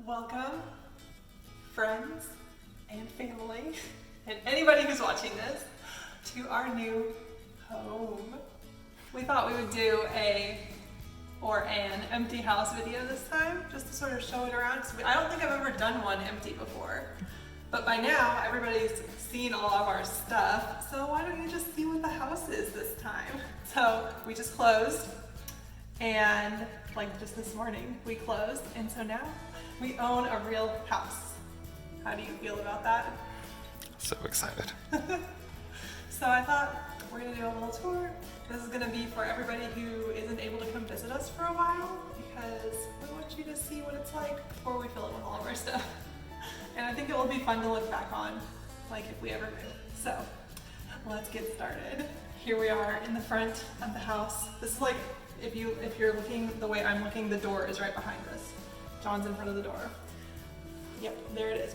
Welcome, friends and family, and anybody who's watching this, to our new home. We thought we would do an empty house video this time, just to sort of show it around, because I don't think I've ever done one empty before. But by now, everybody's seen all of our stuff, so why don't you just see what the house is this time? So we just closed, and like just this morning, we closed, and so now we own a real house. How do you feel about that? So excited. So I thought we're gonna do a little tour. This is gonna be for everybody who isn't able to come visit us for a while, because we want you to see what it's like before we fill it with all of our stuff. And I think it will be fun to look back on, like if we ever move. So let's get started. Here we are in the front of the house. This is like, if you're looking the way I'm looking, the door is right behind us. John's in front of the door. Yep, there it is.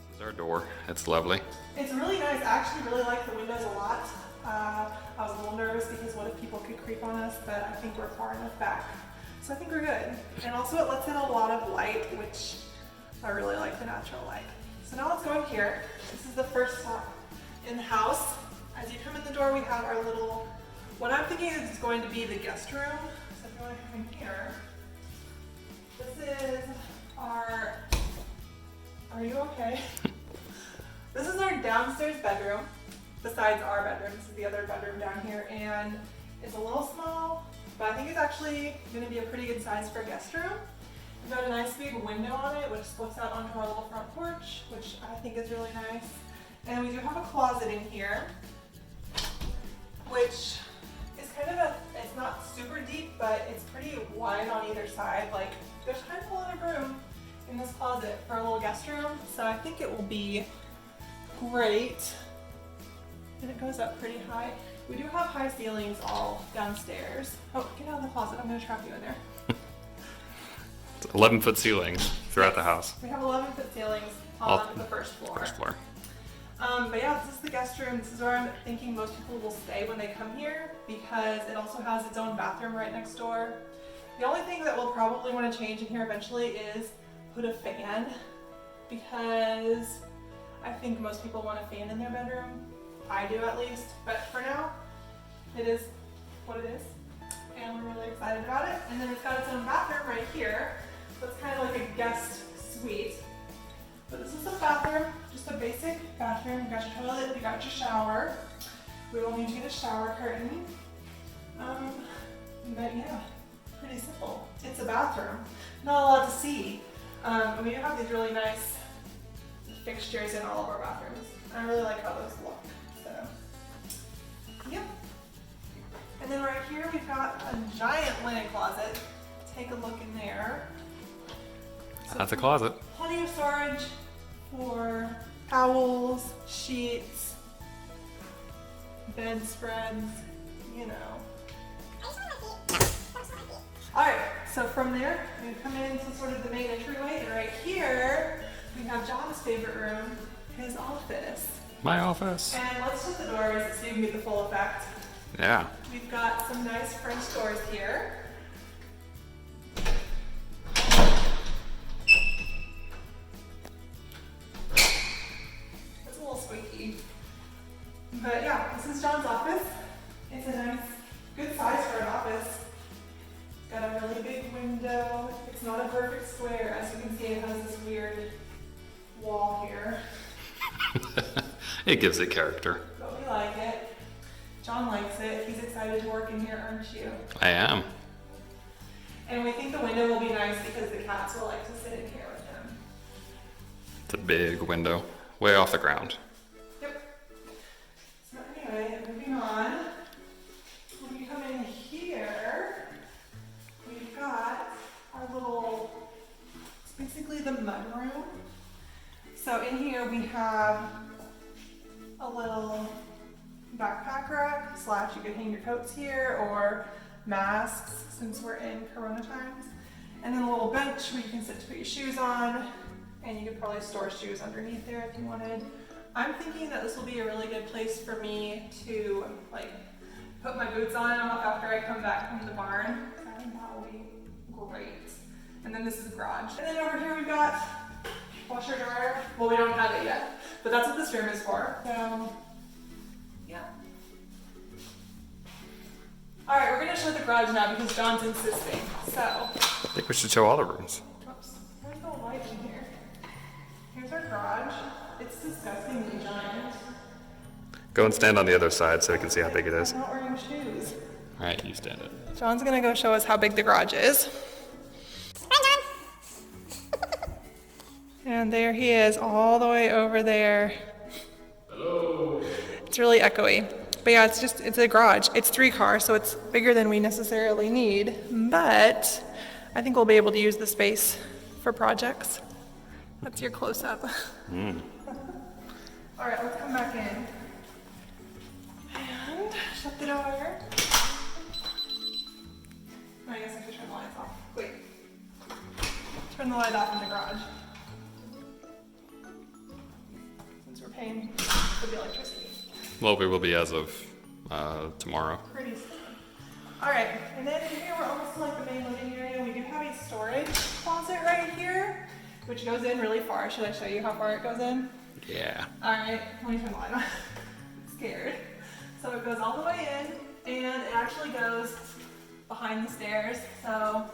This is our door. It's lovely. It's really nice. I actually really like the windows a lot. I was a little nervous because what if people could creep on us, but I think we're far enough back. So I think we're good. And also it lets in a lot of light, which I really like the natural light. So now let's go in here. This is the first stop in the house. As you come in the door, we have our little, what I'm thinking is going to be the guest room. So if you want to come in here, this is our, are you okay? This is our downstairs bedroom, besides our bedroom. This is the other bedroom down here, and it's a little small, but I think it's actually gonna be a pretty good size for a guest room. We've got a nice big window on it, which splits out onto our little front porch, which I think is really nice. And we do have a closet in here, which is kind of it's not super deep, but it's pretty wide on either side. Like, there's kind of a lot of room in this closet for a little guest room, so I think it will be great. And it goes up pretty high. We do have high ceilings all downstairs. Oh, get out of the closet, I'm gonna trap you in there. It's 11-foot ceilings throughout the house. We have 11-foot ceilings on the first floor. First floor. But yeah, this is the guest room. This is where I'm thinking most people will stay when they come here, because it also has its own bathroom right next door. The only thing that we'll probably want to change in here eventually is put a fan, because I think most people want a fan in their bedroom. I do, at least. But for now, it is what it is, and we're really excited about it. And then it's got its own bathroom right here. So it's kind of like a guest suite. But this is a bathroom, just a basic bathroom. You got your toilet, you got your shower. We will need to get a shower curtain. But yeah, pretty simple. It's a bathroom. Not a lot to see. And we have these really nice fixtures in all of our bathrooms. I really like how those look. So, yep. And then right here we've got a giant linen closet. Take a look in there. So That's a closet. plenty of storage for towels, sheets, bedspreads, you know. Alright, so from there, we come into sort of the main entryway, and right here, we have John's favorite room, his office. My office. And let's shut the doors so you can get the full effect. Yeah. We've got some nice French doors here. It's a little squeaky. But yeah, this is John's office. It's a nice, good size for an office. It's got a really big window. It's not a perfect square. As you can see, it has this weird wall here. It gives it character. But we like it. John likes it. He's excited to work in here, aren't you? I am. And we think the window will be nice because the cats will like to sit in here with him. It's a big window, way off the ground. Yep. So anyway, moving on. When you come in here, we've got our little, it's basically the mud room. So in here we have a little backpack rack, / you could hang your coats here, or masks since we're in Corona times. And then a little bench where you can sit to put your shoes on, and you could probably store shoes underneath there if you wanted. I'm thinking that this will be a really good place for me to like put my boots on after I come back from the barn. I think that will be great. And then this is the garage. And then over here we've got washer dryer. Well, we don't have it yet, but that's what this room is for. So, yeah. All right, we're gonna show the garage now because John's insisting. So, I think we should show all the rooms. oops, there's no light in here. Here's our garage. It's disgustingly giant. Go and stand on the other side so we can see how big it is. I'm not wearing shoes. All right, you stand it. John's gonna go show us how big the garage is. And there he is, all the way over there. Hello. It's really echoey. But yeah, it's a garage. It's 3 cars, so it's bigger than we necessarily need. But I think we'll be able to use the space for projects. That's your close-up. Mm. All right, let's come back in. And shut the door. I guess I should turn the lights off. Wait. Turn the light off in the garage. Since we're paying for the electricity. Well, we will be as of tomorrow. Pretty soon. All right, and then in here we're almost to like the main living area. We do have a storage closet right here, which goes in really far. Should I show you how far it goes in? Yeah. All right, let me turn the light on. I'm scared. So it goes all the way in, and it actually goes behind the stairs. So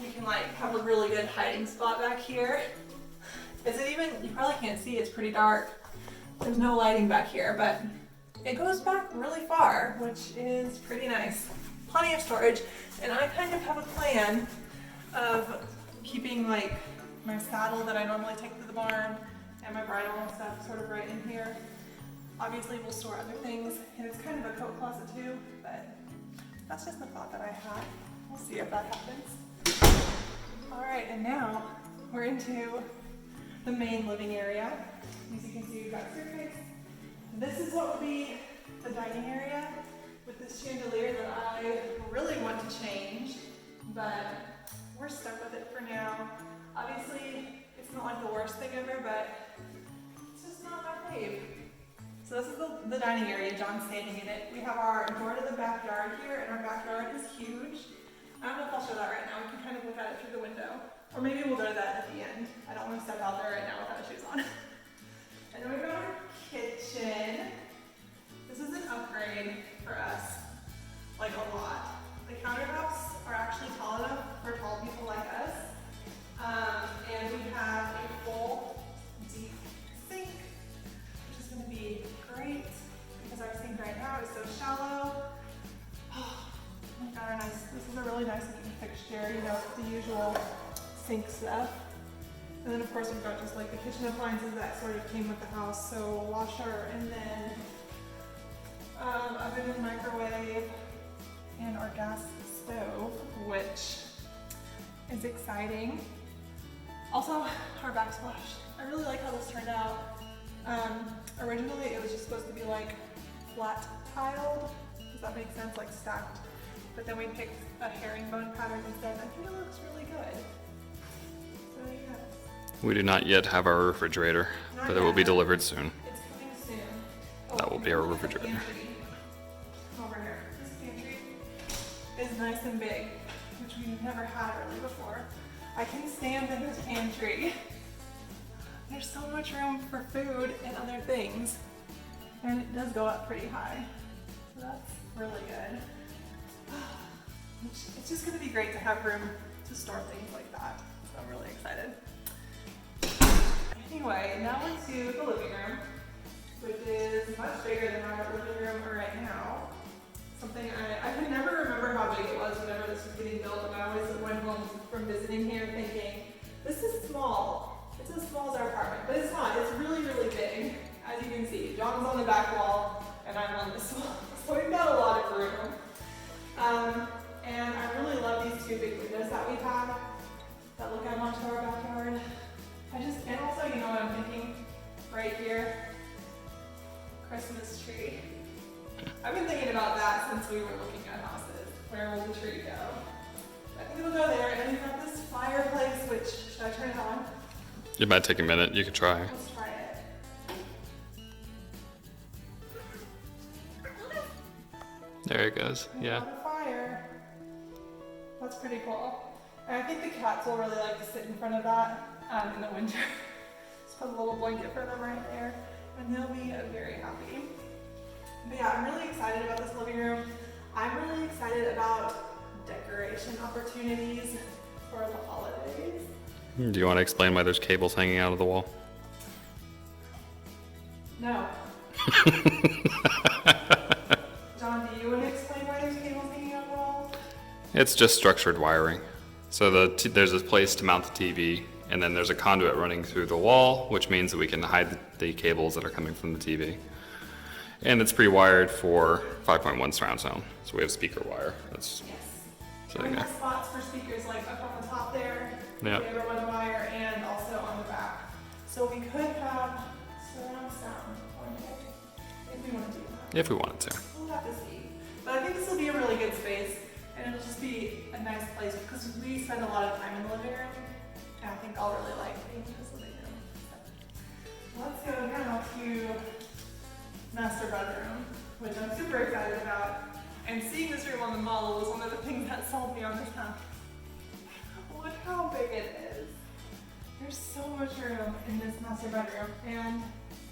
you can like have a really good hiding spot back here. Is it even? You probably can't see. It's pretty dark. There's no lighting back here, but it goes back really far, which is pretty nice. Plenty of storage, and I kind of have a plan of keeping like my saddle that I normally take to the barn and my bridle and stuff sort of right in here. Obviously we'll store other things, and it's kind of a coat closet too, but that's just the thought that I had. We'll see if that happens. All right, and now we're into the main living area. As you can see, we've got a staircase. This is what would be the dining area with this chandelier that I really want to change, but we're stuck with it for now. Obviously, it's not like the worst thing ever, but it's just not my fave. So this is the dining area. John's standing in it. We have our door to the backyard here, and our backyard is huge. I don't know if I'll show that right now. We can kind of look at it through the window. Or maybe we'll do that at the end. I don't want to step out there right now without shoes on. And then we've got our kitchen. This is an upgrade for us, like a lot. The countertops are actually tall enough for tall people like us. And we have a full deep sink, which is going to be great because our sink right now is so shallow. We've got our this is a really nice looking fixture, you know, the usual sink stuff. And then of course we've got just like the kitchen appliances that sort of came with the house. So washer, and then oven and microwave, and our gas stove, which is exciting. Also, our backsplash. I really like how this turned out. Originally it was just supposed to be like flat tiled. Does that make sense? Like stacked. But then we picked a herringbone pattern instead. I think it looks really good. So yeah. We do not yet have our refrigerator, Not but it will be yet. delivered soon. It's coming soon. That will be our here's the refrigerator. pantry. Over here. This pantry is nice and big, which we've never had really before. I can stand in this pantry. There's so much room for food and other things. And it does go up pretty high. So that's really good. It's just gonna be great to have room to store things like that. So I'm really excited. Anyway, now into the living room, which is much bigger than our living room right now. Something I could never remember how big it was whenever this was getting built, and I always went home from visiting here thinking, this is small. It's as small as our apartment, but it's not. It's really, really big. As you can see, John's on the back wall, and I'm on this wall. So we've got a lot of room. And I really love these 2 big windows that we have that look out onto our backyard. And also, you know what I'm thinking? Right here, Christmas tree. I've been thinking about that since we were looking at houses. Where will the tree go? I think it'll go there, and we've got this fireplace, which, should I turn it on? It might take a minute. You can try. Let's try it. There it goes. Yeah. On fire. That's pretty cool. And I think the cats will really like to sit in front of that in the winter. Just put a little blanket for them right there, and they'll be very happy. But yeah, I'm really excited about this living room. I'm really excited about decoration opportunities for the holidays. Do you want to explain why there's cables hanging out of the wall? No. John, do you want to explain why there's cables hanging out of the wall? It's just structured wiring. So there's a place to mount the TV, and then there's a conduit running through the wall, which means that we can hide the cables that are coming from the TV. And it's pre-wired for 5.1 surround sound. So we have speaker wire that's Yes. sitting We there. have spots for speakers like up on the top there. Yeah. We have a one wire and also on the back. So we could have surround sound one day if we want to do that. If we wanted to. We'll have to see. But I think this will be a really good space, and it'll just be a nice place because we spend a lot of time in the living room, and I think I'll really like being in this living room. So let's go now to master bedroom, which I'm super excited about. And seeing this room on the model was one of the things that sold me on this house. Look how big it is. There's so much room in this master bedroom, and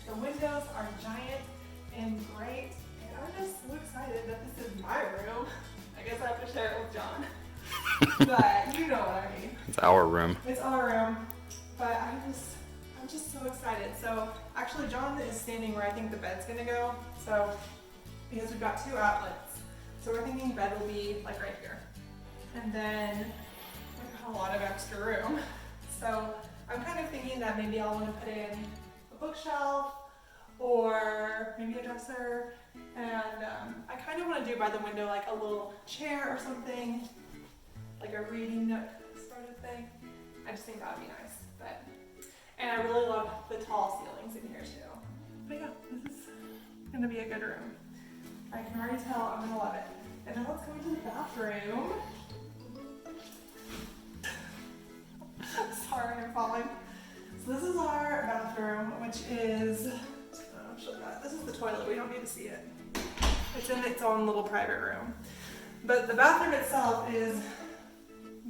the windows are giant and great. And I'm just so excited that this is my room. I guess I have to share it with John. But you know what I mean. It's our room. It's our room, but I'm just so excited. So actually John is standing where I think the bed's gonna go. So, because we've got two outlets. So we're thinking bed will be like right here. And then we've got a lot of extra room. So I'm kind of thinking that maybe I'll want to put in a bookshelf or maybe a dresser. And I kind of want to do by the window like a little chair or something, like a reading nook sort of thing. I just think that would be nice. And I really love the tall ceilings in here too. But yeah, this is gonna be a good room. I can already tell I'm gonna love it. And now let's go into the bathroom. Sorry, I'm falling. So this is our bathroom, which is, I'll show that. This is the toilet, we don't need to see it. It's in its own little private room. But the bathroom itself is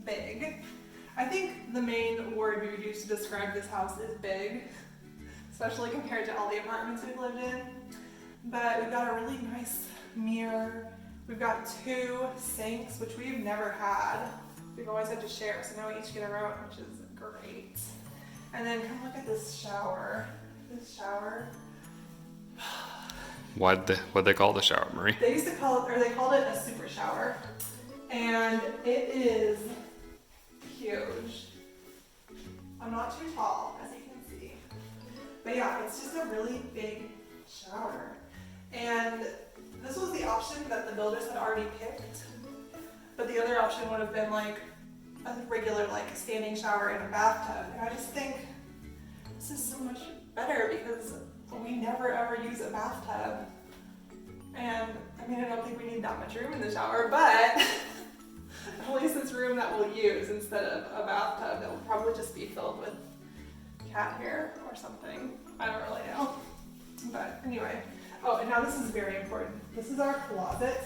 big. I think the main word we would use to describe this house is big, especially compared to all the apartments we've lived in. But we've got a really nice mirror. We've got two sinks, which we've never had. We've always had to share, so now we each get our own, which is great. And then come look at this shower. This shower. What'd they call the shower, Marie? They used to call it, or they called it a super shower. And it is huge. I'm not too tall, as you can see. But yeah, it's just a really big shower. And this was the option that the builders had already picked. But the other option would have been like a regular like standing shower in a bathtub. And I just think this is so much better because we never ever use a bathtub. And I mean, I don't think we need that much room in the shower, but at least it's room that we'll use instead of a bathtub that will probably just be filled with cat hair or something. I don't really know. But anyway. Oh, and now this is very important. This is our closet.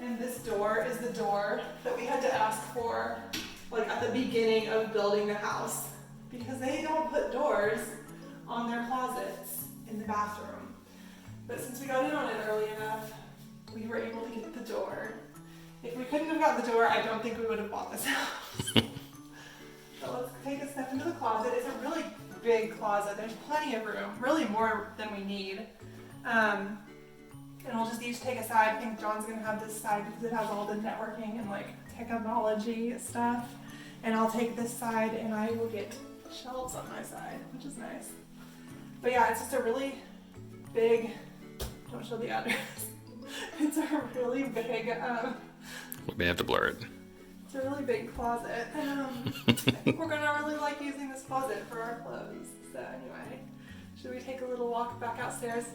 And this door is the door that we had to ask for like at the beginning of building the house because they don't put doors on their closets in the bathroom. But since we got in on it early enough, we were able to get the door. If we couldn't have got the door, I don't think we would have bought this house. So let's take a step into the closet. It's a really big closet. There's plenty of room, really more than we need. And we'll just each take a side. I think John's gonna have this side because it has all the networking and like technology stuff. And I'll take this side and I will get shelves on my side, which is nice. But yeah, it's just a really big, don't show the address. It's a really big, We may have to blur it. it's a really big closet. I think we're gonna really like using this closet for our clothes. So anyway, should we take a little walk back outside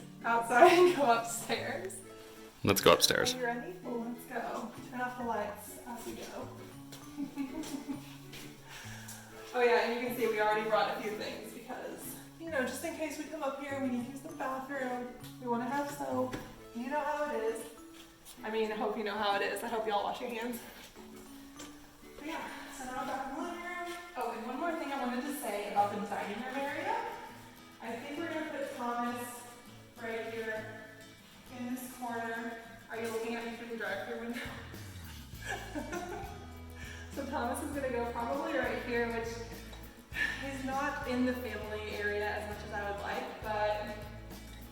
and go upstairs? Let's go upstairs. Are you ready? Well, let's go. Turn off the lights as we go. Oh yeah, and you can see we already brought a few things because, you know, just in case we come up here, we need to use the bathroom. We want to have soap. You know how it is. I mean, I hope you know how it is. I hope you all wash your hands. But yeah, so So now I'm back in the living room. Oh, and one more thing I wanted to say about the dining room area. I think we're gonna put Thomas right here in this corner. Are you looking at me through the drive-thru window? So Thomas is gonna go probably right here, which is not in the family area as much as I would like, but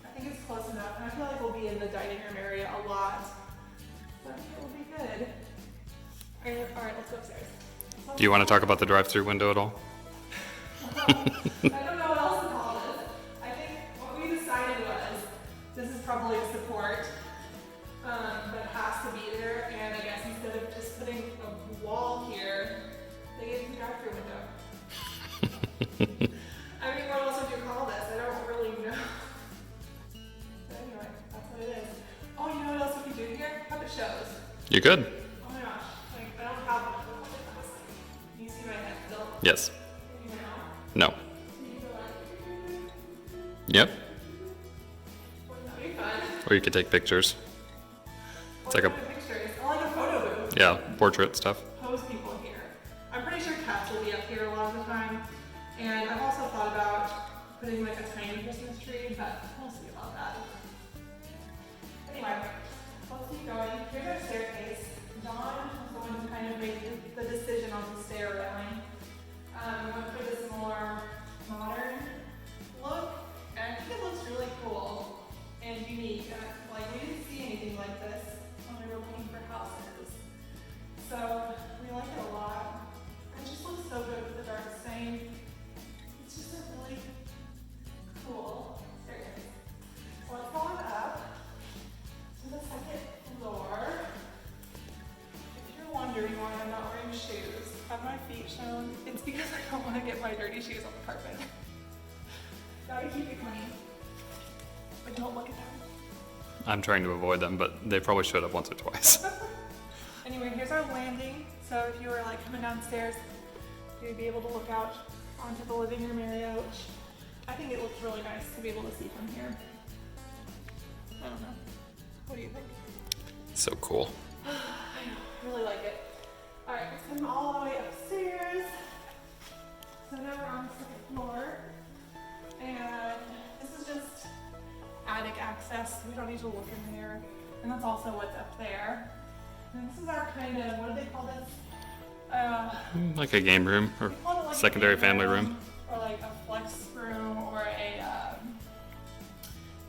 I think it's close enough. And I feel like we'll be in the dining room area a lot. So I think it will be good. All right, let's go upstairs. Do you want to talk about the drive-through window at all? I don't know what else to call this. I think what we decided was this is probably a support that has to be there, and I guess instead of just putting a wall here, they gave us a drive-through window. I mean, what else would you call this? I don't really know. But anyway, that's what it is. Oh, you know what else we can do here? Puppet shows. You good? Oh my gosh, like I don't have one. Can you see my head still? Yes. Can you now? No. Can you go like, Yep. wouldn't that be fun? Or you could take pictures. It's like a, pictures. I like a photo booth. yeah, portrait stuff. Pose people here. I'm pretty sure cats will be up here a lot of the time. And I've also thought about putting like a tiny Christmas tree, but we'll see about that. Anyway, let's keep going. Here's our staircase. Dawn was the one who kind of made the decision on the stair railing. We went for this more modern look, and I think it looks really cool and unique. And like we didn't see anything like this when we were looking for houses, so we like it a lot. It just looks so good with the dark stain. It's just a really cool staircase. So let's go on up to the second floor. If you're wondering why I'm not wearing shoes, have my feet shown? It's because I don't want to get my dirty shoes on the carpet. Gotta keep it clean. But don't look at them. I'm trying to avoid them, but they probably showed up once or twice. Anyway, here's our landing. So if you were like coming downstairs, you'd be able to look out onto the living room area, which I think it looks really nice to be able to see from here. I don't know. What do you think? So cool. I know, I really like it. All right, let's come all the way upstairs. So now we're on the second floor. And this is just attic access. We don't need to look in there. And that's also what's up there. And this is our kind of, what do they call this? Like a game room or We call it like a secondary game family room. or like a flex room, or a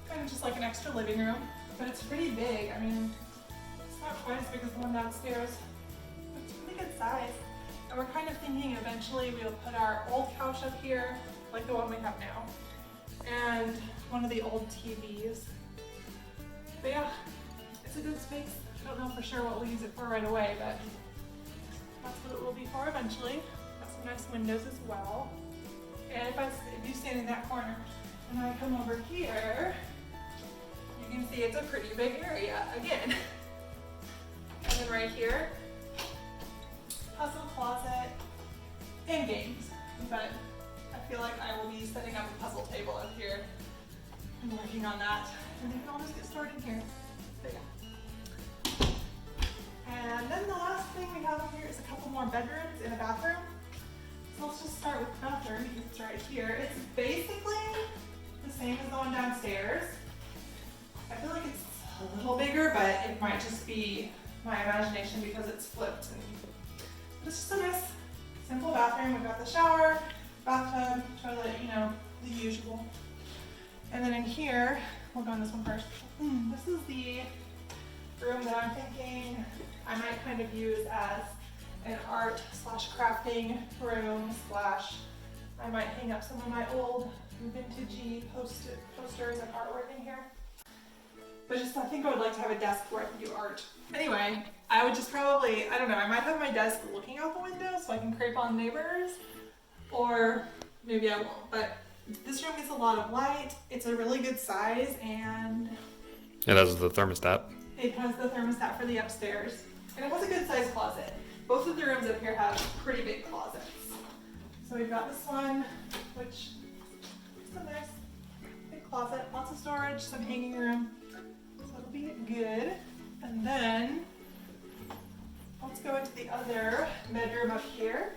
kind of just like an extra living room, but it's pretty big. I mean, it's not quite as big as the one downstairs. It's a pretty good size. And we're kind of thinking eventually we'll put our old couch up here, like the one we have now, and one of the old TVs. But yeah, it's a good space. I don't know for sure what we'll use it for right away, but that's what it will be for eventually. Got some nice windows as well. And if you stand in that corner and I come over here, you can see it's a pretty big area again. And then right here, puzzle closet and games. But I feel like I will be setting up a puzzle table up here and working on that. And we can all just get started here. But yeah. And then the last thing we have here is a couple more bedrooms and a bathroom. So let's just start with the bathroom. It's right here. It's basically the same as the one downstairs. I feel like it's a little bigger, but it might just be my imagination because it's flipped. And it's just a nice, simple bathroom. We've got the shower, bathtub, toilet, you know, the usual. And then in here, we'll go on this one first. This is the room that I'm thinking I might kind of use as an art slash crafting room slash I might hang up some of my old vintagey posters and artwork in here. But just I think I would like to have a desk where I can do art. Anyway, I would just probably, I don't know, I might have my desk looking out the window so I can creep on neighbors, or maybe I won't. But this room gets a lot of light. It's a really good size, and It has the thermostat. it has the thermostat for the upstairs, and it has a good sized closet. Both of the rooms up here have pretty big closets. So we've got this one, which is a nice big closet, lots of storage, some hanging room. So it'll be good. And then let's go into the other bedroom up here.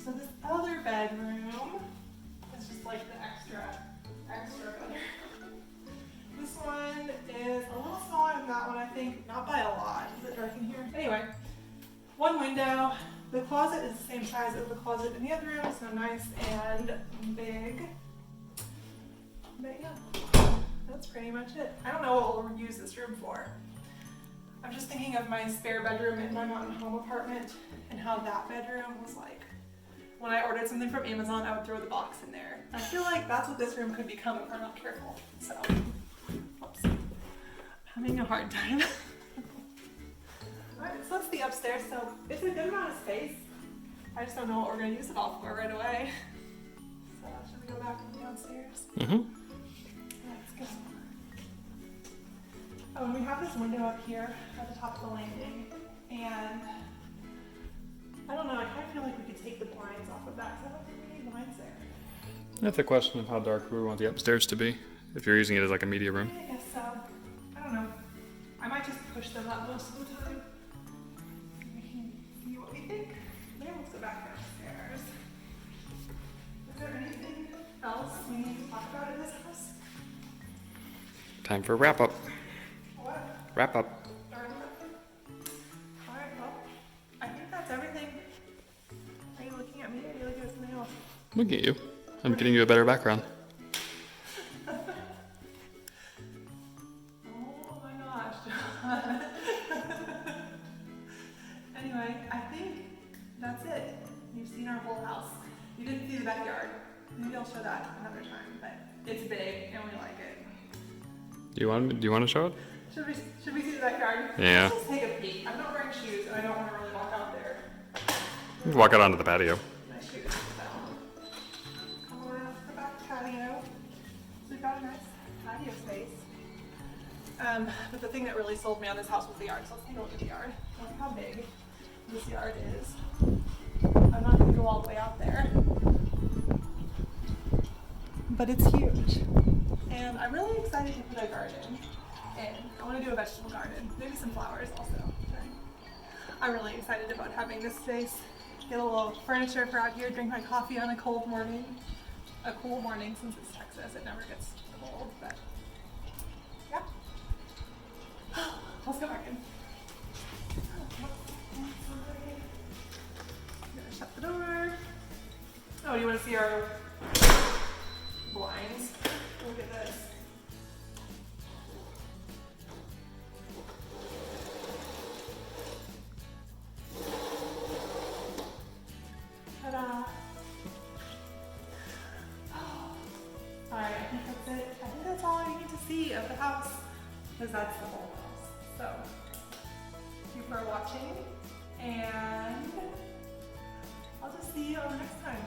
So this other bedroom is just like the extra bedroom. This one is a little smaller than that one, I think, not by a lot. Is it dark in here? Anyway, one window. The closet is the same size as the closet in the other room, so nice and big. But yeah, that's pretty much it. I don't know what we'll use this room for. I'm just thinking of my spare bedroom in my mountain home apartment and how that bedroom was like. When I ordered something from Amazon, I would throw the box in there. I feel like that's what this room could become if we're not careful. So, oops. I'm having a hard time. Alright, so that's the upstairs. So it's a good amount of space. I just don't know what we're going to use it all for right away. So should we go back to the downstairs? Mm-hmm. Let's go. Oh, and we have this window up here at the top of the landing. And I don't know, I kind of feel like we could take the blinds off of that because I don't think we need blinds there. That's a question of how dark we want the upstairs to be. If you're using it as like a media room. I guess so. I don't know. I might just push them up most of the time. We can see what we think. Then let's go back downstairs. Is there anything else we need to talk about in this house? Time for wrap up. What? Wrap up. Alright, well, I think that's everything. Are you looking at me or are you looking at something else? Look at you. I'm getting you a better background. Oh my gosh, John. Anyway, I think that's it. You've seen our whole house. You didn't see the backyard. Maybe I'll show that another time, but it's big and we like it. Do you want to show it? Should we see the backyard? Yeah. Let's just take a peek. I'm not wearing shoes and I don't want to really walk out there. You can walk out onto the patio. My shoes fell. Come on out to the back patio. So we've got a nice patio space. But the thing that really sold me on this house was the yard. So let's take a look at the yard. Look how big this yard is. I'm not going to go all the way out there. But it's huge. And I'm really excited to put a garden in. I want to do a vegetable garden. Maybe some flowers also. I'm really excited about having this space. Get a little furniture for out here, drink my coffee on a cold morning. A cool morning since it's Texas. It never gets cold, but yeah. Let's go back in. I'm gonna shut the door. Oh, you want to see our blinds? Look at this. Ta-da! Alright, I think that's it. I think that's all I need to see of the house, because that's the whole house. So, thank you for watching, and I'll just see you on the next time.